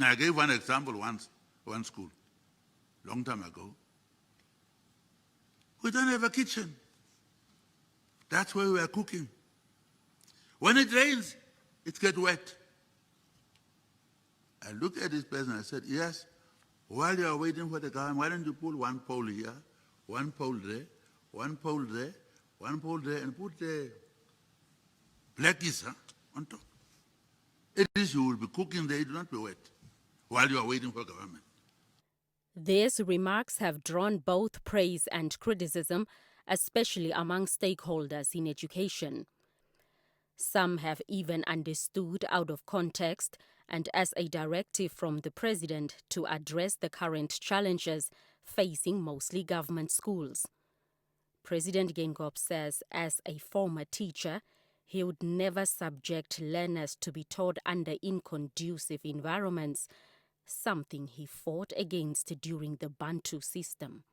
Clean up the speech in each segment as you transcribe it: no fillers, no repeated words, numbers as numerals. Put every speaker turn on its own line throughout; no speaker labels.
I gave one example once, one school, long time ago. We don't have a kitchen. That's where we are cooking. When it rains, it gets wet. I looked at this person and I said, yes, while you are waiting for the government, why don't you put one pole here, one pole there, one pole there, one pole there, and put the black geese on top. At least you will be cooking there, it will not be wet, while you are waiting for government.
These remarks have drawn both praise and criticism, especially among stakeholders in education. Some have even understood out of context and as a directive from the president to address the current challenges facing mostly government schools. President Geingob says as a former teacher, he would never subject learners to be taught under inconducive environments, something he fought against during the Bantu system.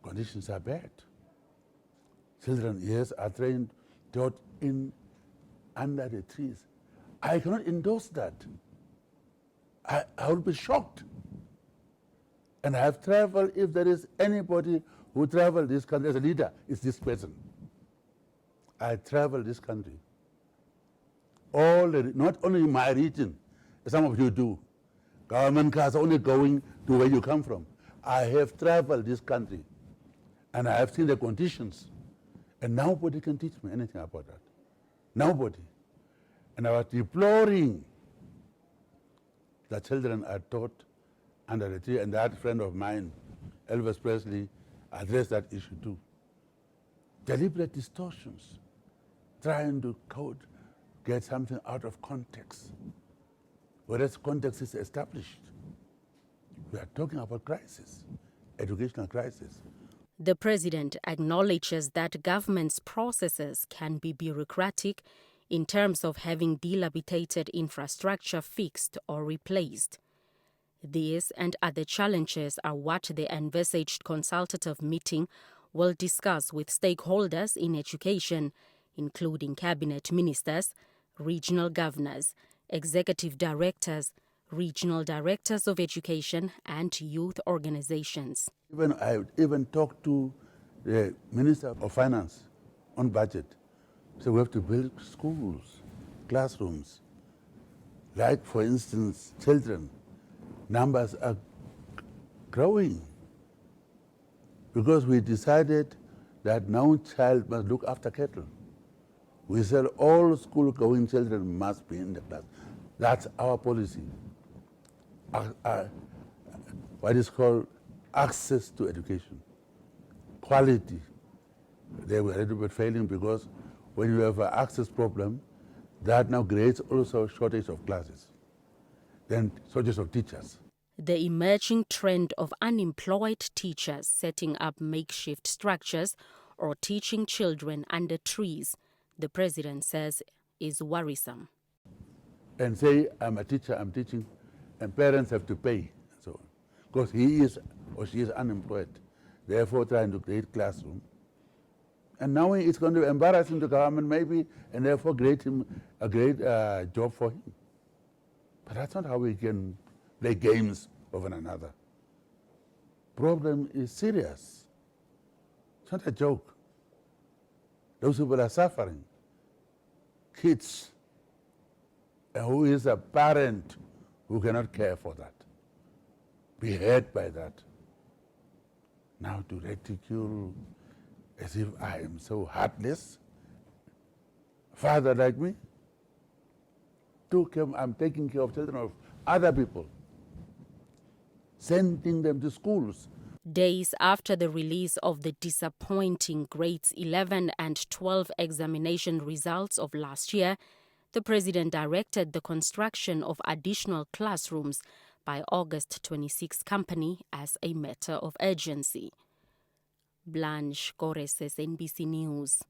Conditions are bad. Children, yes, are taught in under the trees. I cannot endorse that. I will be shocked. And I have traveled, if there is anybody who traveled this country as a leader, it's this person. I traveled this country. Not only in my region, some of you do. Government cars are only going to where you come from. I have traveled this country and I have seen the conditions. And nobody can teach me anything about that. Nobody. And I was deploring that children are taught under the tree, and that friend of mine, Elvis Presley, addressed that issue too. Deliberate distortions, trying to get something out of context, whereas context is established. We are talking about crisis, educational crisis.
The president acknowledges that government's processes can be bureaucratic in terms of having dilapidated infrastructure fixed or replaced. These and other challenges are what the envisaged consultative meeting will discuss with stakeholders in education, including cabinet ministers, regional governors, executive directors, regional directors of education, and youth organizations.
I even talked to the Minister of Finance on budget. So we have to build schools, classrooms. Like, for instance, children. Numbers are growing because we decided that no child must look after cattle. We said all school-going children must be in the class. That's our policy. What is called access to education, quality. They were a little bit failing because when you have an access problem, that now creates also a shortage of classes, then shortage of teachers.
The emerging trend of unemployed teachers setting up makeshift structures or teaching children under trees, the president says, is worrisome.
And say, I'm a teacher, I'm teaching, and parents have to pay, so on. Because he is or she is unemployed, therefore trying to create classroom. And now it's going to embarrass him to government maybe, and therefore create him a great job for him. But that's not how we can play games of one another. Problem is serious. It's not a joke. Those people are suffering. Kids. And who is a parent who cannot care for that? Be hurt by that. Now to ridicule as if I am so heartless. Father like me. I'm taking care of children of other people, sending them to schools.
Days after the release of the disappointing grades 11 and 12 examination results of last year, the president directed the construction of additional classrooms by August 26 company as a matter of urgency. Blanche Gores, NBC News.